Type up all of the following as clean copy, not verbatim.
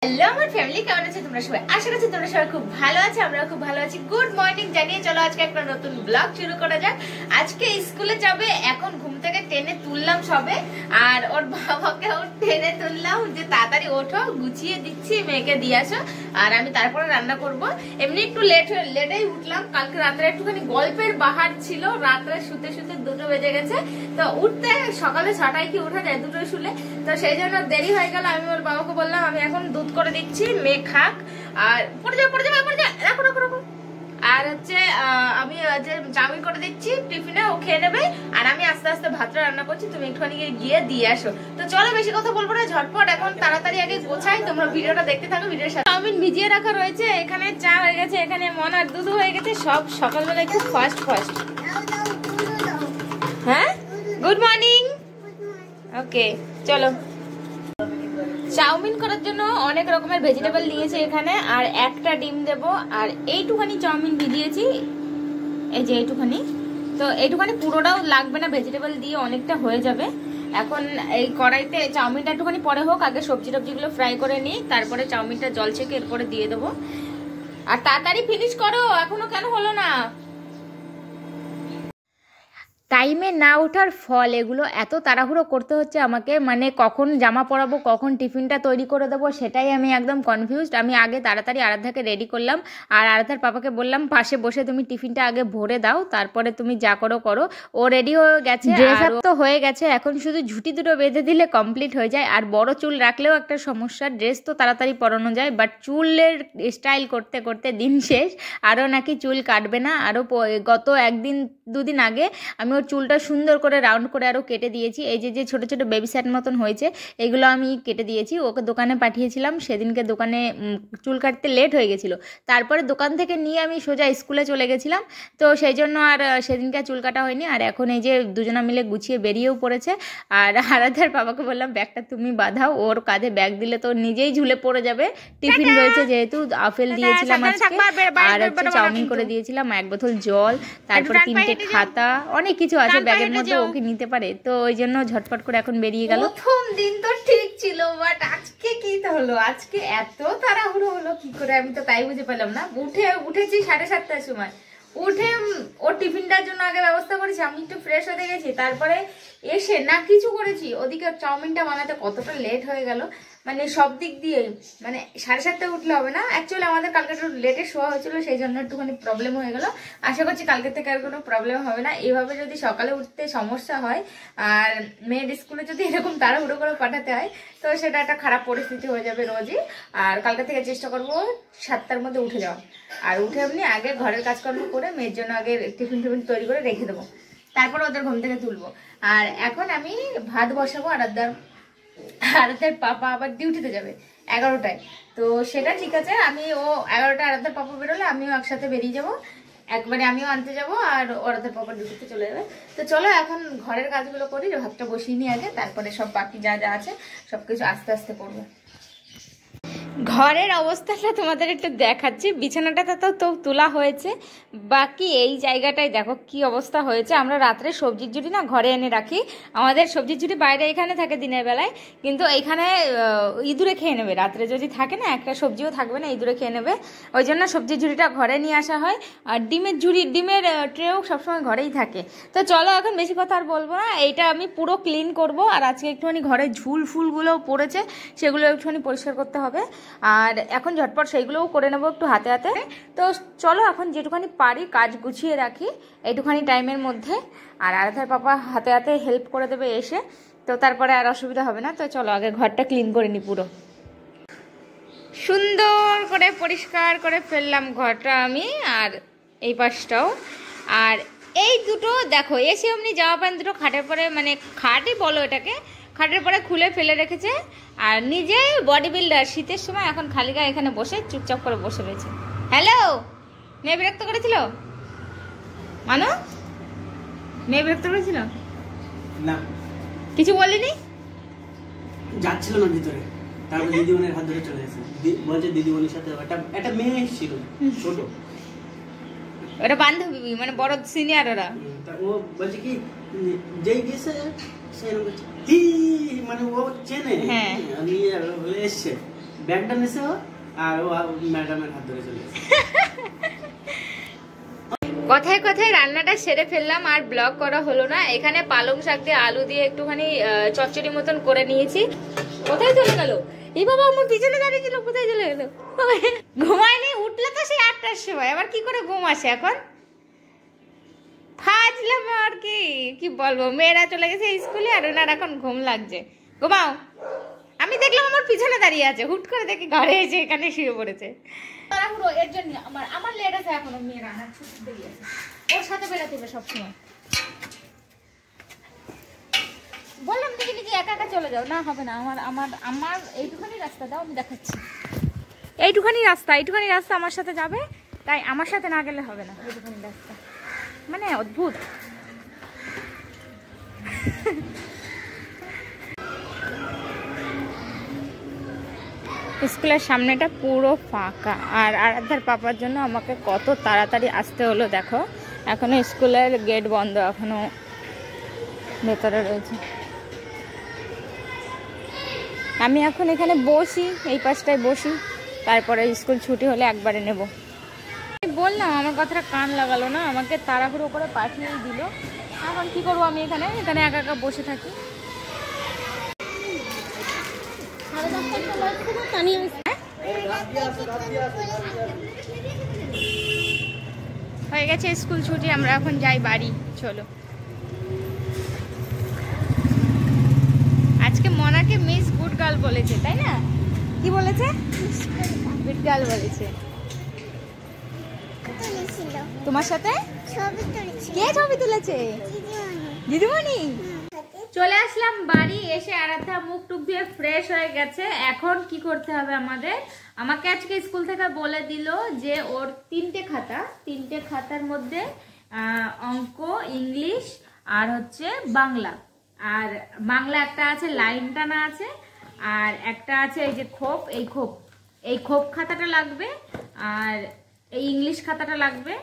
Hello আমার family, কেমন আছে তোমরা সবাই? আশা করছি তোমরা সবাই খুব ভালো আছো, আমরা খুব ভালো আছি। গুড মর্নিং জানিয়ে চলো আজকে একটা নতুন ব্লগ শুরু করা যাক। আজকে স্কুলে যাবে, এখন ঘুম থেকে টেনে তুললাম সবে, আর ওর বাবাকে টেনে তুললাম যে তাড়াতাড়ি ওঠো, গুছিয়ে দিচ্ছি, মেয়েকে দিয়ে আসো, আর আমি তারপরে রান্না করব। এমনি একটু লেটেই উঠলাম, কালকে রাত্রে একটুখানি গল্পের বাহার ছিল, রাত্রে শুতে শুতে 2টো বেজে গেছে। তো উঠতে সকালে 6টায় কি উঠা যায় 2টোয় শুলে, তো সেই জন্য দেরি হয়ে গেল। আমি ওর বাবাকে বললাম আমি এখন দুধ করে দিচ্ছি, মেয়ে খাক, আর পড়ে যাবে রাখো রাখো রাখো। আর হচ্ছে আমি চাউমিন করে দিচ্ছি টিফিনে, ও খেয়ে নেবে, আর আমি আস্তে আস্তে ভাতটা রান্না করছি, তুমি একটুখানি গিয়ে দিয়ে আসো। তো চলো বেশি কথা বলবো না, ঝটপট এখন তাড়াতাড়ি আগে গোছাই, তোমরা ভিডিওটা দেখতে থাকো। ভিডিওর সাথে চাউমিন ভিজিয়ে রাখা রয়েছে, এখানে চা হয়ে গেছে, এখানে মনার দুধ হয়ে গেছে, সব সকালবেলা একটু ফাস্ট। হ্যাঁ, গুড মর্নিং। ওকে চলো। চাউমিন করার জন্য অনেক রকমের ভেজিটেবল নিয়েছি এখানে, আর একটা ডিম দেব, আর এইটুখানি চাউমিন ভিজিয়েছি, এই যে এইটুখানি। তো এইটুখানি পুরোটাও লাগবে না, ভেজিটেবল দিয়ে অনেকটা হয়ে যাবে। এখন এই কড়াইতে চাউমিনটা একটুখানি পরে হোক, আগে সবজি টবজিগুলো ফ্রাই করে নিই, তারপরে চাউমিনটা জল ছেঁকে এরপরে দিয়ে দেবো। আর তাড়াতাড়ি ফিনিশ করো, এখনো কেন হলো না? টাইমে না ওঠার ফল এগুলো, এত তাড়াহুড়ো করতে হচ্ছে আমাকে, মানে কখন জামা পরাবো, কখন টিফিনটা তৈরি করে দেবো, সেটাই আমি একদম কনফিউজড। আমি আগে তাড়াতাড়ি আরাধ্যাকে রেডি করলাম, আর আরাধ্যার পাপাকে বললাম পাশে বসে তুমি টিফিনটা আগে ভরে দাও, তারপরে তুমি যা করো করো। ও রেডি হয়ে গেছে, ড্রেস আপ তো হয়ে গেছে, এখন শুধু ঝুটি দুটো বেঁধে দিলে কমপ্লিট হয়ে যায়। আর বড় চুল রাখলেও একটা সমস্যা, ড্রেস তো তাড়াতাড়ি পরানো যায়, বাট চুলের স্টাইল করতে করতে দিন শেষ। আরও নাকি চুল কাটবে না, আরও গত 1-2 দিন আগে আমি ওর চুলটা সুন্দর করে রাউন্ড করে আরও কেটে দিয়েছি। এই যে ছোটো ছোটো বেবি সেট মতন হয়েছে, এগুলো আমি কেটে দিয়েছি। ওকে দোকানে পাঠিয়েছিলাম, সেদিনকে দোকানে চুল কাটতে লেট হয়ে গেছিলো, তারপরে দোকান থেকে নিয়ে আমি সোজা স্কুলে চলে গেছিলাম, তো সেই জন্য আর সেদিনকে চুল কাটা হয়নি। আর এখন এই যে দুজনা মিলে গুছিয়ে বেরিয়েও পড়েছে, আর আরাধ্যার বাবাকে বললাম ব্যাগটা তুমি বাঁধাও, ওর কাঁধে ব্যাগ দিলে তো নিজেই ঝুলে পড়ে যাবে। টিফিন রয়েছে, যেহেতু আপেল দিয়েছিলাম আজকে, আর হচ্ছে চাউমিন করে দিয়েছিলাম, 1 বোতল জল, তারপর 3টে খাতা, অনেক কিছু আছে ব্যাগের মধ্যে, ওকে নিতে পারে। তো ওই জন্য ঝটপট করে এখন বেরিয়ে গেল। প্রথম দিন তো ঠিক ছিল, বাট আজকে কি হলো, আজকে এত তাড়াহুড়ো হলো কি করে, আমি তো তাই বুঝে পেলাম না। উঠেছি 7:30টার সময়, উঠে ওর টিফিনটার জন্য আগে ব্যবস্থা করেছি, আমি একটু ফ্রেশ হতে গেছি, তারপরে এসে না কিছু করেছি, ওদিকে চাউমিনটা বানাতে কতটা লেট হয়ে গেল, মানে সব দিক দিয়ে। মানে 7:30টায় উঠলে হবে না, অ্যাকচুয়ালি আমাদের কালকে একটু লেটে শোয়া হয়েছিল, সেই জন্য একটুখানি প্রবলেম হয়ে গেল। আশা করছি কালকে থেকে আর কোনো প্রবলেম হবে না। এইভাবে যদি সকালে উঠতে সমস্যা হয়, আর মেয়ের স্কুলে যদি এরকম তাড়াহুড়ো করে পাঠাতে হয়, তো সেটা একটা খারাপ পরিস্থিতি হয়ে যাবে রোজই। আর কালকে থেকে চেষ্টা করবো 7টার মধ্যে উঠে যাওয়া, আর উঠে এমনি আগে ঘরের কাজকর্ম করে মেয়ের জন্য আগে টিফিন তৈরি করে রেখে দেবো, তারপর ওদের ঘুম থেকে তুলবো। আর এখন আমি ভাত বসাবো, আরাধ্যার পাপা আবার ডিউটিতে যাবে 11টায়, তো সেটা ঠিক আছে। ও 11টায় আরাধ্যার পাপা বেরোলে আমিও একসাথে বেরিয়ে যাবো, একবারে আমিও আনতে যাবো, আর আরাধ্যার পাপা ডিউটিতে চলে যাবে। তো চলো এখন ঘরের কাজগুলো করি, ভাতটা বসিয়ে নিই আগে, তারপরে সব বাকি যা যা আছে সবকিছু আস্তে আস্তে করবো। ঘরের অবস্থাটা তোমাদের একটু দেখাচ্ছি। বিছানাটা তো তোলা হয়েছে, বাকি এই জায়গাটায় দেখো কি অবস্থা হয়েছে। আমরা রাত্রে সবজির ঝুড়ি না ঘরে এনে রাখি, আমাদের সবজির ঝুড়ি বাইরে এখানে থাকে দিনের বেলায়, কিন্তু এইখানে ইঁদুরে খেয়ে নেবে, রাত্রে যদি থাকে না একটা সবজিও থাকবে না, ইঁদুরে খেয়ে নেবে, ওই জন্য সবজির ঝুড়িটা ঘরে নিয়ে আসা হয়। আর ডিমের ট্রেও সবসময় ঘরেই থাকে। তো চলো এখন বেশি কথা আর বলবো না, এইটা আমি পুরো ক্লিন করব, আর আজকে একটুখানি ঘরে ফুলগুলোও পড়েছে, সেগুলো একটুখানি পরিষ্কার করতে হবে, আর এখন ঝটপট সেইগুলোও করে নেবো একটু হাতে হাতে। তো চলো এখন যেটুখানি পারি কাজ গুছিয়ে রাখি এইটুখানি টাইমের মধ্যে, আর আরাধ্যার পাপা হাতে হাতে হেল্প করে দেবে এসে, তো তারপরে আর অসুবিধা হবে না। তো চলো আগে ঘরটা ক্লিন করে নিই, পুরো সুন্দর করে পরিষ্কার করে ফেললাম ঘরটা আমি, আর এই পাশটাও। আর এই দুটো দেখো এসে অমনি জামা প্যান্ট দুটো খাটের পরে, মানে খাটই বলো এটাকে, খাটের পরে খুলে ফেলে রেখেছে, আর নিজে বডি বিল্ডার, শীতের সময় এখন খালি গায়ে এখানে বসে চুপচাপ করে বসে রয়েছে। হ্যালো, মেয়ে বিরক্ত করেছিল? মানো মেয়ে বিরক্ত করেছিল না, কিছু বলিনি, যাচ্ছিল না ভিতরে, তারপর দিদিমণির হাত ধরে চলে গেছে, বলছে দিদিমণির সাথে একটা মেয়ে এসেছিল ছোট, ওরা বান্ধবী মানে বড় সিনিয়র ওরা, ও বলছে কি যেই গেছে সে মানে ও চেনে, আমি এসছে ব্যাগটা নিছে ও, আর ও ম্যাডামের হাত ধরে চলে গেছে। কথায় কথায় রান্নাটা সেরে ফেললাম, আর ব্লগ করা হলো না। এখানে পালং শাক দিয়ে আলু দিয়ে একটুখানি চচ্চড়ি মতন করে নিয়েছি। কোথায় চলে গেল এই বাবা? আমার পিছনে দাঁড়িয়ে ছিল, কোথায় চলে গেল? ঘুমায়নি, উঠলে তো সেই 8টার সময়, আবার কি করে ঘুম আসে এখন? ফাজলাম আর কি কি বলবো, মেয়েরা চলে গেছে স্কুলে আর ওনার এখন ঘুম লাগছে। ঘুমাও। আমি দেখলাম আমার পিছনে দাঁড়িয়ে আছে, হুট করে দেখি ঘরে এসে এখানে শুয়ে পড়েছে। তাড়াহুড়ো এর জন্য আমার লেট আছে এখনো, মেয়ে রান্নার ছুটি দিয়ে আছে, ওর সাথে বেরোতে হবে সবসময়। বললাম দেখি নাকি একা একা চলে যাও, না হবে না, আমার আমার আমার এইটুখানি রাস্তা দাও, আমি দেখাচ্ছি। এইটুখানি রাস্তা আমার সাথে যাবে, তাই আমার সাথে না গেলে হবে না। এইটুখানি রাস্তা মানে অদ্ভুত। স্কুলের সামনেটা পুরো ফাঁকা, আর আরাধ্যার পাপার জন্য আমাকে কত তাড়াতাড়ি আসতে হলো দেখো। এখনো স্কুলের গেট বন্ধ, এখনো ভেতরে রয়েছে। আমি এখন এখানে বসি, এই পাশটায় বসি, তারপরে স্কুল ছুটি হলে একবারে নেব। বললাম আমার কথাটা কান লাগালো না, আমাকে তাড়াহুড়ো করে পাঠিয়ে দিল। এখন কি করবো, আমি এখানে এখানে একা একা বসে থাকি। হয়ে গেছে স্কুল ছুটি, আমরা এখন যাই বাড়ি। চলো। আজকে মনাকে মিস গুড গার্ল বলেছে, তাই না? কি বলেছে? গুড গার্ল বলেছে। তোমার সাথে কে ছবি তুলেছে? দিদিমণি। চলে আসলাম বাড়ি, এসে আরাধ্যা মুখ টুক দিয়ে ফ্রেশ হয়ে গেছে। এখন কি করতে হবে আমাদের, আমাকে আজকে স্কুল থেকে বলে দিল যে ওর 3টে খাতার মধ্যে অঙ্ক, ইংলিশ আর হচ্ছে বাংলা। আর বাংলা একটা আছে লাইন টানা আছে, আর একটা আছে এই যে খোপ, এই খোপ খাতাটা লাগবে, আর এই ইংলিশ খাতাটা লাগবে,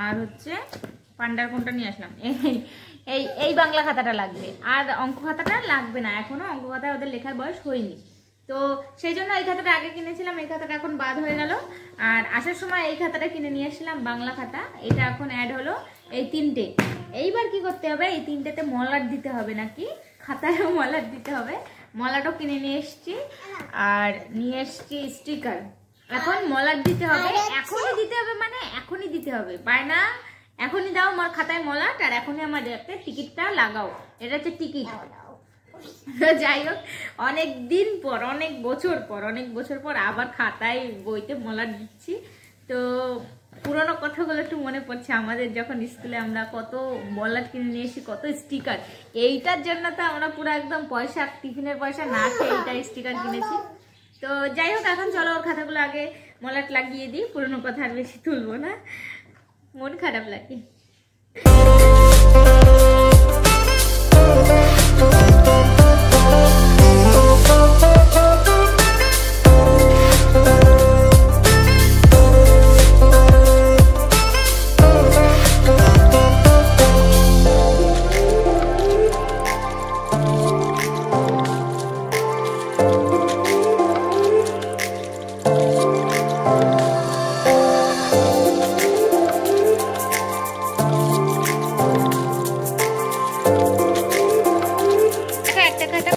আর হচ্ছে পান্ডার কোনটা নিয়ে আসলাম, এই বাংলা খাতাটা লাগবে। আর অঙ্ক খাতাটা লাগবে না, এখনো অঙ্ক খাতায় ওদের লেখার বয়স হয়নি। তো সেই জন্য এই খাতাটা আগে কিনেছিলাম, এই খাতাটা এখন বাদ হয়ে গেল। আর আসার সময় এই খাতাটা কিনে নিয়ে আসলাম, বাংলা খাতা, এটা এখন অ্যাড হলো। এই 3টে, এইবার কি করতে হবে, এই 3টেতে মলাট দিতে হবে নাকি, খাতায়ও মলাট দিতে হবে। মলাটও কিনে নিয়ে এসছি, আর নিয়ে এসছি স্টিকার। এখন মলাট দিতে হবে, এখনই দিতে হবে, মানে এখনই দিতে হবে, বায়না এখনই দাও আমার খাতায় মলাট, আর এখনই আমার একটা টিকিটটা লাগাও। এটা হচ্ছে টিকিট। যাই হোক, অনেক দিন পর, অনেক বছর পর আবার খাতায় বইতে মলাট দিচ্ছি। তো পুরোনো কথাগুলো একটু মনে পড়ছে, আমাদের যখন স্কুলে আমরা কত মলাট কিনে নিয়ে এসেছি, কত স্টিকার। এইটার জন্য তো আমরা পুরো একদম পয়সা, টিফিনের পয়সা না খেয়ে এইটা স্টিকার কিনেছি। তো যাই হোক, এখন চলো ওর খাতাগুলো আগে মলাট লাগিয়ে দিই, পুরোনো কথা আর বেশি তুলবো না, মন খারাপ লাগে।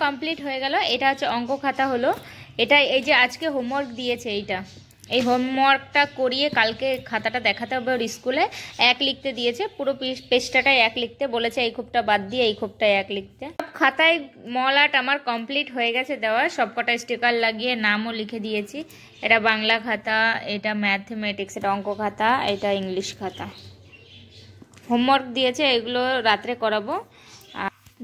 কমপ্লিট হয়ে গেল। এটা হচ্ছে অঙ্ক খাতা হলো, এটা এই যে আজকে হোমওয়ার্ক দিয়েছে, এই হোমওয়ার্কটা করিয়ে কালকে খাতাটা দেখাতে হবে ওর স্কুলে। 1 লিখতে দিয়েছে, পুরো পেজটাটাই 1 লিখতে বলেছে, এই খোপটা বাদ দিয়ে এই খোপটাই 1 লিখতে। খাতায় মলাট আমার কমপ্লিট হয়ে গেছে দেওয়া, সবকটা স্টিকার লাগিয়ে নামও লিখে দিয়েছি। এটা বাংলা খাতা, এটা ম্যাথমেটিক্স, এটা অঙ্ক খাতা, এটা ইংলিশ খাতা। হোমওয়ার্ক দিয়েছে, এগুলো রাত্রে করাবো।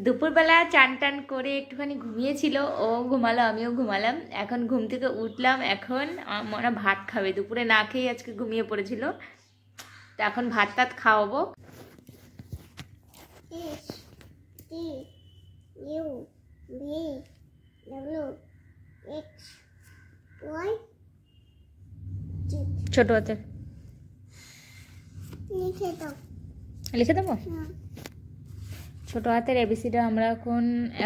দুপুরবেলা চান টান করে একটুখানি ঘুমিয়েছিল, ও ঘুমালো, আমিও ঘুমালাম। এখন ঘুম থেকে উঠলাম, এখন মনে ভাত খাবে, দুপুরে না খেয়ে আজকে ঘুমিয়ে পড়েছিল, তো এখন ভাত টাত খাওয়াবো। ছোট হাতে লিখে দেবো। ছোট হাতের এবিসিটা আমরা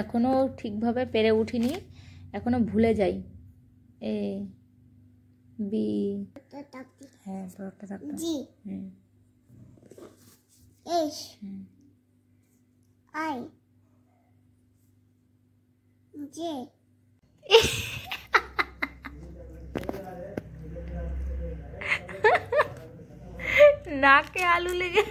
এখনো ঠিকভাবে পেরে উঠিনি, এখনো ভুলে যাই। এ বি, হ্যাঁ বড়টা থাকতো, জি, এইচ, আই, জে। নাকে আলু লেগে।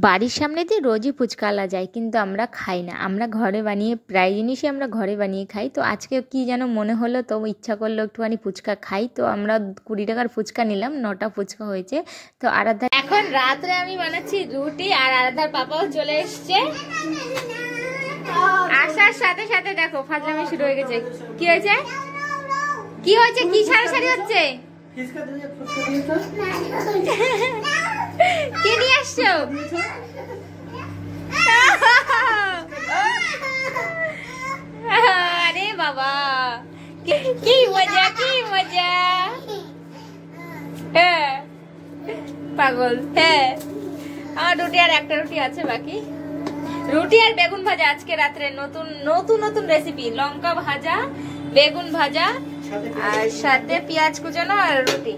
বাড়ির সামনে দিয়ে রোজই ফুচকাওয়ালা যায়, কিন্তু আমরা খাই না। আমরা ঘরে বানিয়ে, প্রায় জিনিসই আমরা ঘরে বানিয়ে খাই। তো আজকে কি যেন মনে হলো, তো ইচ্ছা করলো একটুখানি ফুচকা খাই। তো আমরা 20 টাকার ফুচকা নিলাম, 9টা ফুচকা হয়েছে। তো আরাধ্যা, এখন রাত্রে আমি বানাচ্ছি রুটি, আর আরাধ্যার পাপাও চলে এসছে। আসার সাথে সাথে দেখো ফাজলামি শুরু হয়ে গেছে। কি হয়েছে, কি হয়েছে, কি সারাসারি হচ্ছে, কে নিয়ে আসছো? আরে বাবা, কি মজা, কি মজা। হ্যাঁ পাগল। হ্যাঁ আমার রুটি আর একটা রুটি আছে বাকি। রুটি আর বেগুন ভাজা আজকে রাত্রে, নতুন নতুন নতুন রেসিপি। লঙ্কা ভাজা, বেগুন ভাজা, আর সাথে পেঁয়াজ কুচানো আর রুটি।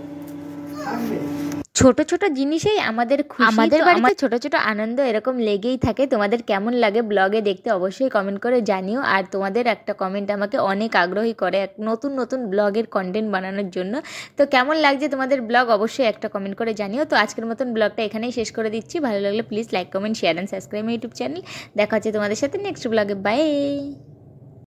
ছোট ছোট জিনিসেই আমাদের খুশি। আমাদের বাড়িতে ছোট ছোট আনন্দ এরকম লেগেই থাকে। তোমাদের কেমন লাগে ব্লগে দেখতে অবশ্যই কমেন্ট করে জানিও। আর তোমাদের একটা কমেন্ট আমাকে অনেক আগ্রহী করে নতুন নতুন ব্লগের কন্টেন্ট বানানোর জন্য। তো কেমন লাগছে তোমাদের ব্লগ অবশ্যই একটা কমেন্ট করে জানিও। তো আজকের মতন ব্লগটা এখানেই শেষ করে দিচ্ছি। ভালো লাগলে please like, comment, share and subscribe my YouTube channel. দেখা হচ্ছে তোমাদের সাথে নেক্সট ব্লগে। বাই।